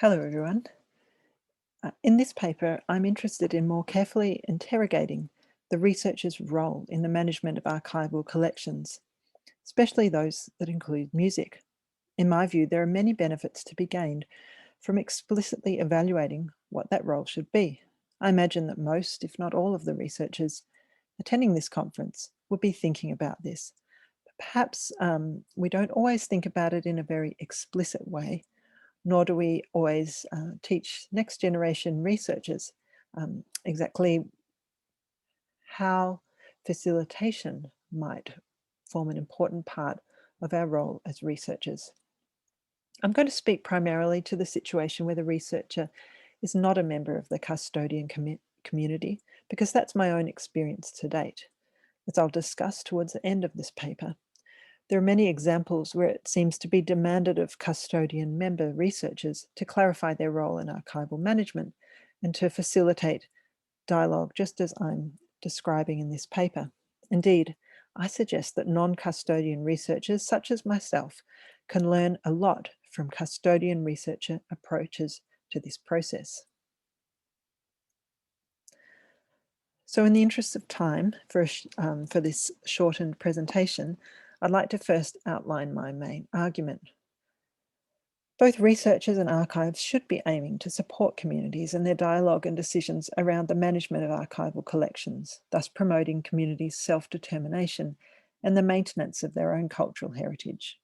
Hello, everyone. In this paper, I'm interested in more carefully interrogating the researcher's role in the management of archival collections, especially those that include music. In my view, there are many benefits to be gained from explicitly evaluating what that role should be. I imagine that most, if not all, of the researchers attending this conference would be thinking about this. But perhaps we don't always think about it in a very explicit way, nor do we always teach next generation researchers exactly how facilitation might form an important part of our role as researchers. I'm going to speak primarily to the situation where the researcher is not a member of the custodian community, because that's my own experience to date. As I'll discuss towards the end of this paper, there are many examples where it seems to be demanded of custodian member researchers to clarify their role in archival management and to facilitate dialogue, just as I'm describing in this paper. Indeed, I suggest that non-custodian researchers, such as myself, can learn a lot from custodian researcher approaches to this process. So in the interest of time for this shortened presentation, I'd like to first outline my main argument. Both researchers and archives should be aiming to support communities in their dialogue and decisions around the management of archival collections, thus promoting communities' self-determination and the maintenance of their own cultural heritage.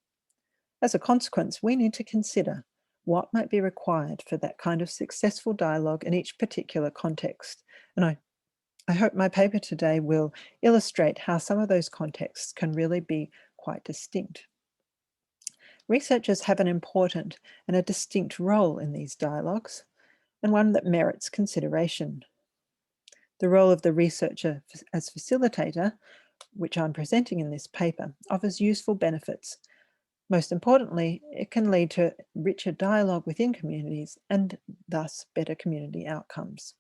As a consequence, we need to consider what might be required for that kind of successful dialogue in each particular context. And I hope my paper today will illustrate how some of those contexts can really be quite distinct. Researchers have an important and a distinct role in these dialogues, and one that merits consideration. The role of the researcher as facilitator, which I'm presenting in this paper, offers useful benefits. Most importantly, it can lead to richer dialogue within communities and thus better community outcomes.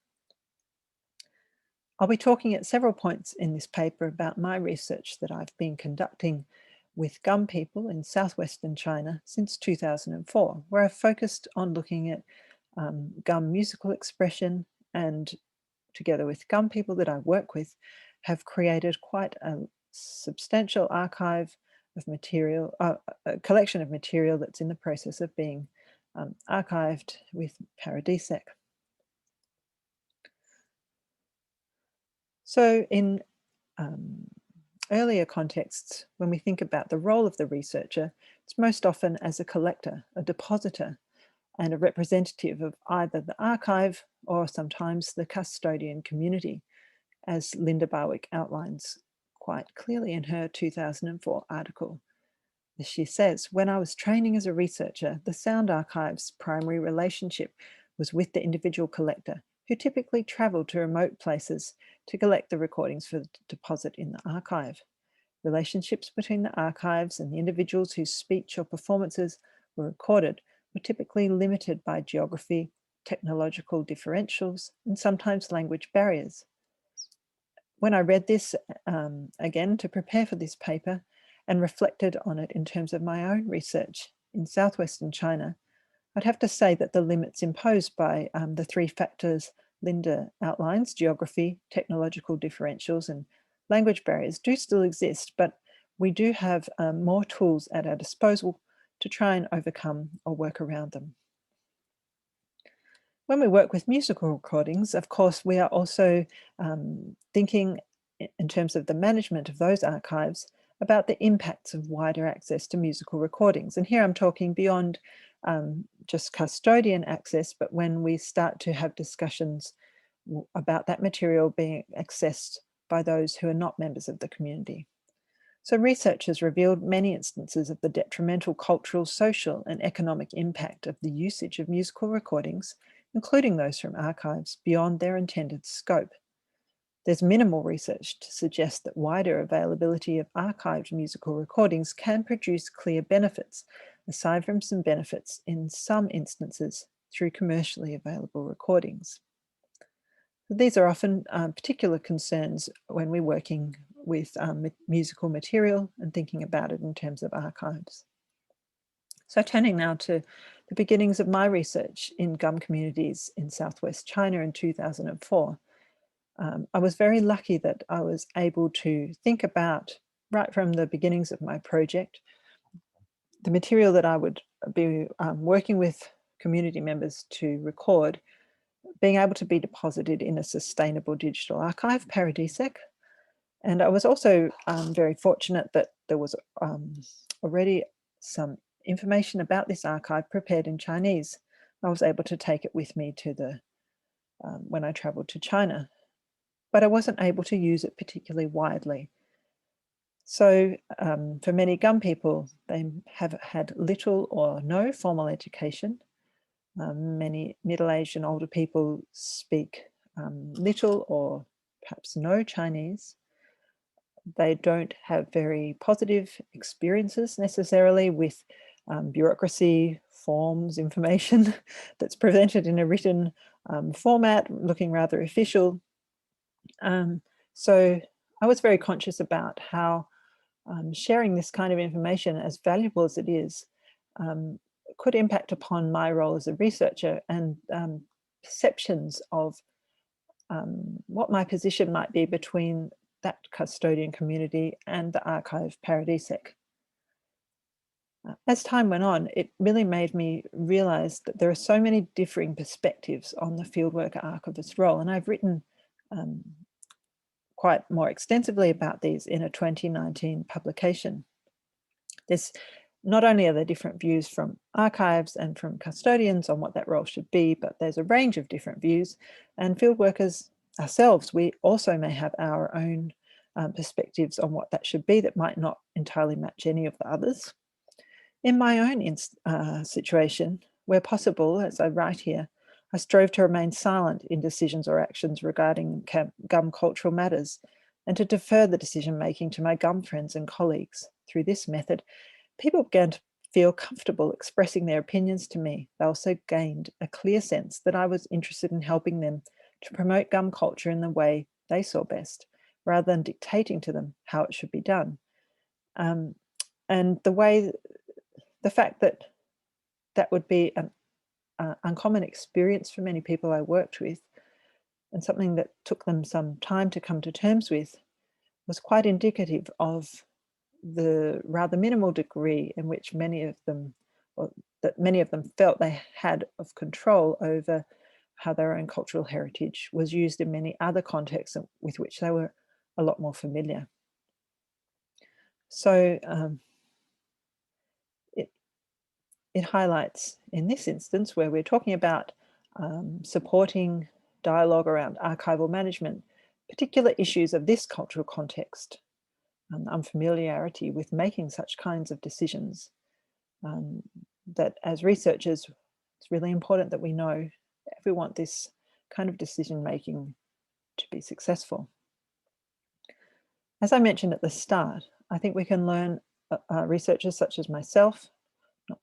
I'll be talking at several points in this paper about my research that I've been conducting with Gum people in southwestern China since 2004, where I've focused on looking at Gum musical expression, and together with Gum people that I work with, have created quite a substantial archive of material, a collection of material that's in the process of being archived with PARADISEC. So in earlier contexts, when we think about the role of the researcher, it's most often as a collector, a depositor, and a representative of either the archive or sometimes the custodian community, as Linda Barwick outlines quite clearly in her 2004 article. As she says, when I was training as a researcher, the Sound Archive's primary relationship was with the individual collector, who typically travelled to remote places to collect the recordings for deposit in the archive. Relationships between the archives and the individuals whose speech or performances were recorded were typically limited by geography, technological differentials, and sometimes language barriers. When I read this again to prepare for this paper and reflected on it in terms of my own research in southwestern China, I'd have to say that the limits imposed by the three factors Linda outlines, geography, technological differentials, and language barriers, do still exist, but we do have more tools at our disposal to try and overcome or work around them. When we work with musical recordings, of course, we are also thinking in terms of the management of those archives about the impacts of wider access to musical recordings. And here I'm talking beyond just custodian access, but when we start to have discussions about that material being accessed by those who are not members of the community. So research has revealed many instances of the detrimental cultural, social, and economic impact of the usage of musical recordings, including those from archives, beyond their intended scope. There's minimal research to suggest that wider availability of archived musical recordings can produce clear benefits, aside from some benefits in some instances through commercially available recordings. These are often particular concerns when we're working with musical material and thinking about it in terms of archives. So turning now to the beginnings of my research in gum communities in Southwest China in 2004, I was very lucky that I was able to think about, right from the beginnings of my project, the material that I would be working with community members to record, being able to be deposited in a sustainable digital archive, PARADISEC. And I was also very fortunate that there was already some information about this archive prepared in Chinese. I was able to take it with me to the when I traveled to China, but I wasn't able to use it particularly widely. So for many gum people, they have had little or no formal education. Many middle-aged and older people speak little or perhaps no Chinese. They don't have very positive experiences necessarily with bureaucracy, forms, information that's presented in a written format, looking rather official. So I was very conscious about how sharing this kind of information, as valuable as it is, could impact upon my role as a researcher and perceptions of what my position might be between that custodian community and the archive PARADISEC. As time went on, it really made me realize that there are so many differing perspectives on the fieldworker archivist role, and I've written quite more extensively about these in a 2019 publication. There's not only are there different views from archives and from custodians on what that role should be, but there's a range of different views, and fieldworkers ourselves, we also may have our own perspectives on what that should be that might not entirely match any of the others. In my own situation, where possible, as I write here, I strove to remain silent in decisions or actions regarding gum cultural matters and to defer the decision-making to my gum friends and colleagues. Through this method, people began to feel comfortable expressing their opinions to me. They also gained a clear sense that I was interested in helping them to promote gum culture in the way they saw best, rather than dictating to them how it should be done. And the fact that that would be an uncommon experience for many people I worked with, and something that took them some time to come to terms with, was quite indicative of the rather minimal degree in which many of them felt they had of control over how their own cultural heritage was used in many other contexts with which they were a lot more familiar. So it highlights, in this instance, where we're talking about supporting dialogue around archival management, particular issues of this cultural context, unfamiliarity with making such kinds of decisions, that as researchers, it's really important that we know if we want this kind of decision making to be successful. As I mentioned at the start, I think we can learn, researchers such as myself,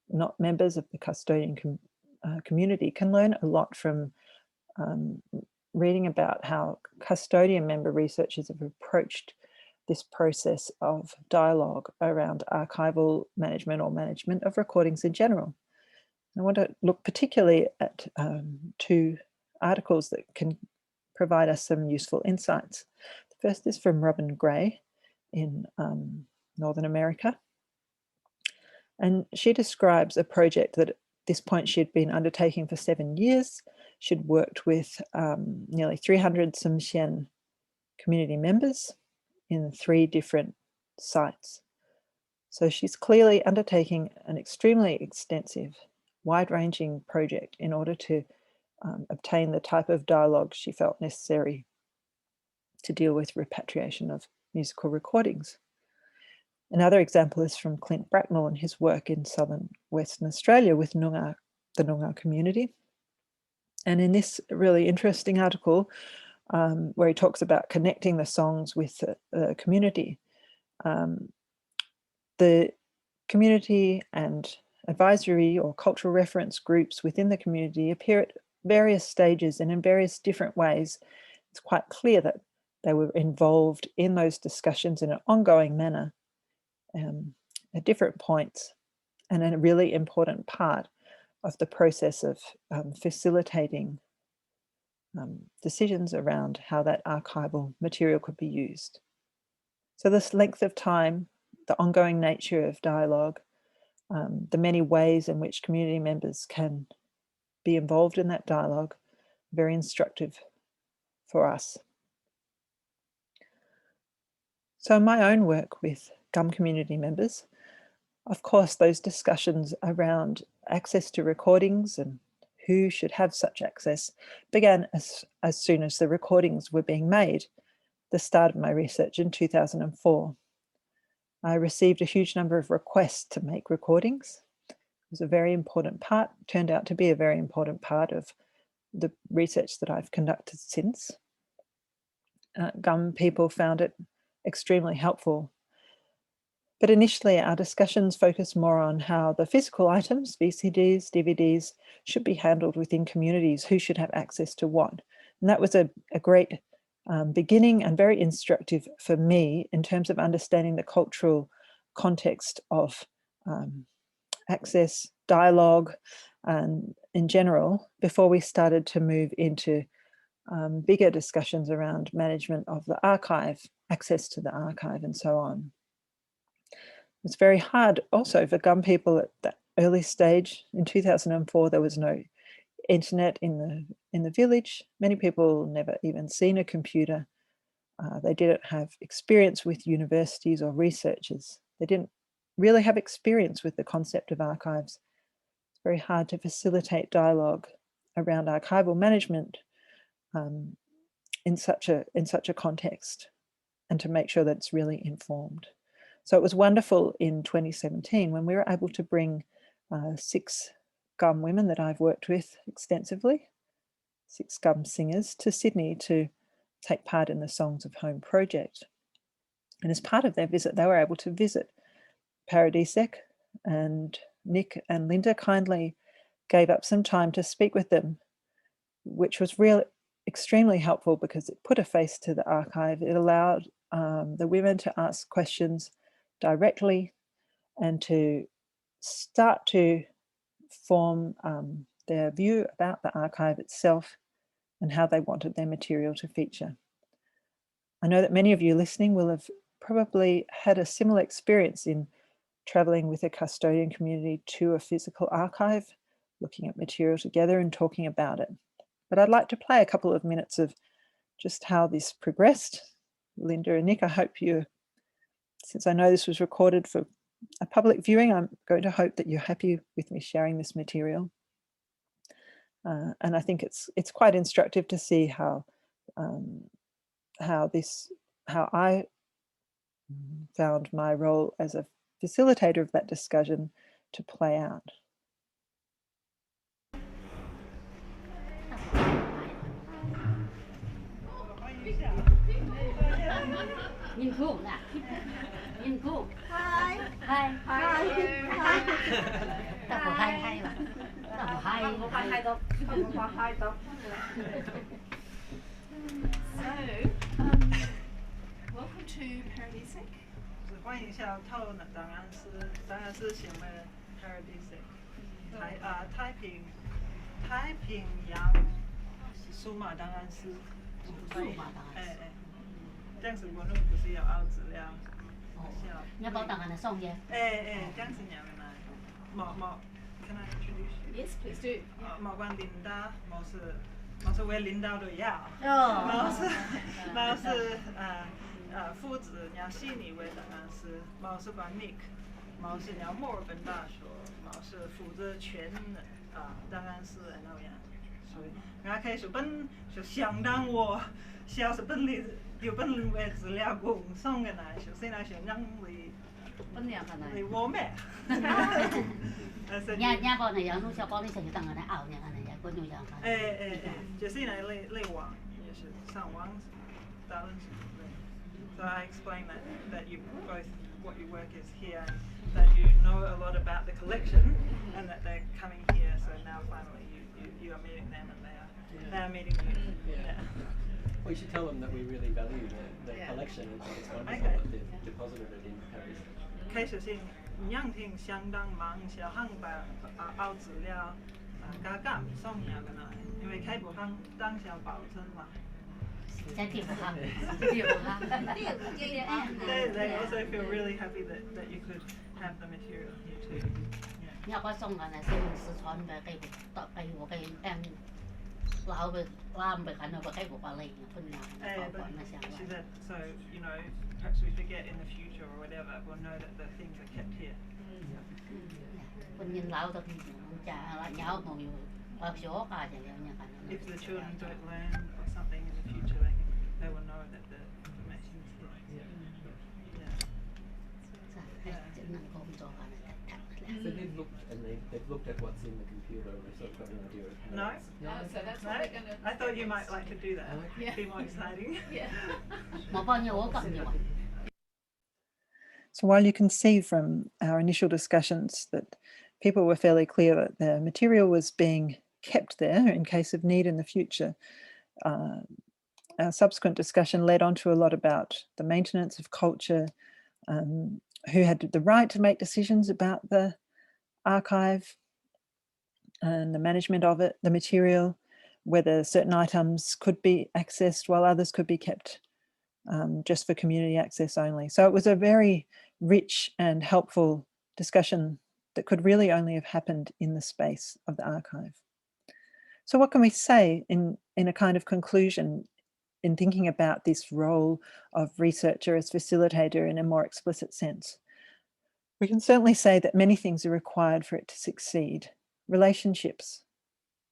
not members of the custodian community, can learn a lot from reading about how custodian member researchers have approached this process of dialogue around archival management or management of recordings in general. I want to look particularly at two articles that can provide us some useful insights. The first is from Robin Gray in Northern America. And she describes a project that at this point she had been undertaking for 7 years. She'd worked with nearly 300 Tsimshian community members in 3 different sites. So she's clearly undertaking an extremely extensive, wide-ranging project in order to obtain the type of dialogue she felt necessary to deal with repatriation of musical recordings. Another example is from Clint Bracknell and his work in southern Western Australia with the Noongar community. And in this really interesting article, where he talks about connecting the songs with the community, the community and advisory or cultural reference groups within the community appear at various stages and in various different ways. It's quite clear that they were involved in those discussions in an ongoing manner at different points and a really important part of the process of facilitating decisions around how that archival material could be used. So this length of time, the ongoing nature of dialogue, the many ways in which community members can be involved in that dialogue, very instructive for us. So in my own work with GUM community members, of course, those discussions around access to recordings and who should have such access began as soon as the recordings were being made, the start of my research in 2004. I received a huge number of requests to make recordings. It was a very important part, turned out to be a very important part of the research that I've conducted since. GUM people found it extremely helpful. But initially, our discussions focused more on how the physical items, VCDs, DVDs, should be handled within communities, who should have access to what. And that was a great beginning and very instructive for me in terms of understanding the cultural context of access, dialogue, and in general, before we started to move into bigger discussions around management of the archive, access to the archive, and so on. It's very hard also for GUM people at that early stage. In 2004, there was no internet in the village. Many people never even seen a computer. They didn't have experience with universities or researchers. They didn't really have experience with the concept of archives. It's very hard to facilitate dialogue around archival management in such a context, and to make sure that it's really informed. So it was wonderful in 2017 when we were able to bring 6 GUM women that I've worked with extensively, 6 GUM singers, to Sydney to take part in the Songs of Home project. And as part of their visit, they were able to visit PARADISEC, and Nick and Linda kindly gave up some time to speak with them, which was really extremely helpful because it put a face to the archive. It allowed the women to ask questions directly and to start to form their view about the archive itself and how they wanted their material to feature. I know that many of you listening will have probably had a similar experience in traveling with a custodian community to a physical archive, looking at material together and talking about it. But I'd like to play a couple of minutes of just how this progressed. Linda and Nick, I hope you, since I know this was recorded for a public viewing, I'm going to hope that you're happy with me sharing this material. And I think it's quite instructive to see how I found my role as a facilitator of that discussion to play out. Nhìn thuốc nè, nhìn thuốc. Hai. Tao có hai mà. Tao có hai đâu. So, welcome to PARADISEC. 欢迎一下套呢，当然是想为 PARADISEC 太平洋数码档案室。这样子我们不是要凹资料，你要把档案来送耶？这样子你们来，can I introduce you? Yes, please do. 冇关Linda，冇是为领导的要，冇是父子鸟悉尼为档案室，冇是关 Nick， 冇是鸟墨尔本大学，冇是负责全档案室的那样，所以我开始本就相当我小时本里。有本人为资料供送嘅呢，就现在想让本地人可能。我咩？伢包那样，侬小包里想就当个那熬呢，那样滚就样。就是现在类网也是上网讨论。So I explained that you both what your work is here, that you know a lot about the collection, and that they're coming here. So now finally you are meeting them, and they are meeting you. Yeah. Well, you should tell them that we really value the collection and think it's wonderful that they've deposited it in Paris. 开始先样挺相当忙，小汉把凹资料加减送下个来，因为开不行当小保存嘛。Trái tim của ha, trái tim của ha. They also feel really happy that you could have the material here too. Nhà có xong là xem sự chọn về cái tập cái của cái em lão về làm về cái nó về cái của bà lấy phân nhà nó But còn nó sẽ she said, so you know, perhaps we forget in the future or whatever, we'll know that the things are kept here. phân nhìn lão thật chả là nhau mà nhiều ở chỗ cả thì liệu nhà cái If the children don't learn or something in the future, they will know that the information is here. So they've looked and they've looked at what's in the computer and they've sort of got an idea of how No? it's. So that's No? what they're gonna. I thought you might like to do that. Yeah. Be more exciting. Yeah. mà bao nhiêu cầm nhiều So while you can see from our initial discussions that people were fairly clear that the material was being kept there in case of need in the future, our subsequent discussion led on to a lot about the maintenance of culture, who had the right to make decisions about the archive and the management of it, the material, whether certain items could be accessed while others could be kept just for community access only. So it was a very rich and helpful discussion that could really only have happened in the space of the archive. So what can we say in a kind of conclusion in thinking about this role of researcher as facilitator in a more explicit sense? We can certainly say that many things are required for it to succeed. Relationships,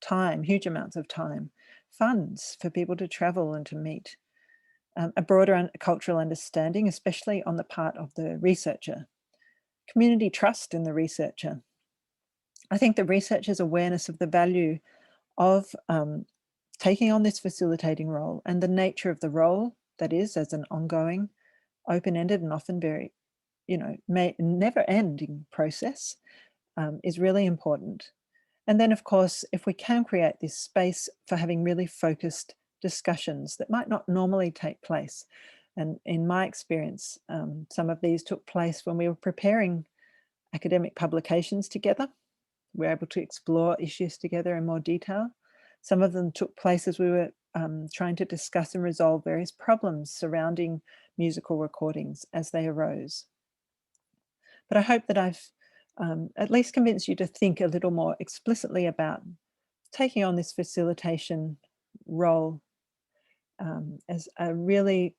time, huge amounts of time, funds for people to travel and to meet, a broader cultural understanding, especially on the part of the researcher, community trust in the researcher. I think the researcher's awareness of the value of taking on this facilitating role and the nature of the role, that is, as an ongoing, open-ended and often very, never-ending process, is really important. And then, of course, if we can create this space for having really focused discussions that might not normally take place. And in my experience, some of these took place when we were preparing academic publications together. We were able to explore issues together in more detail. Some of them took place as we were trying to discuss and resolve various problems surrounding musical recordings as they arose. But I hope that I've at least convinced you to think a little more explicitly about taking on this facilitation role as a really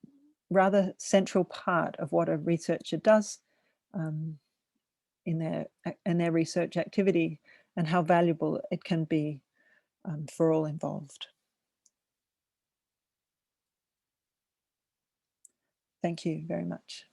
rather central part of what a researcher does in their research activity, and how valuable it can be for all involved. Thank you very much.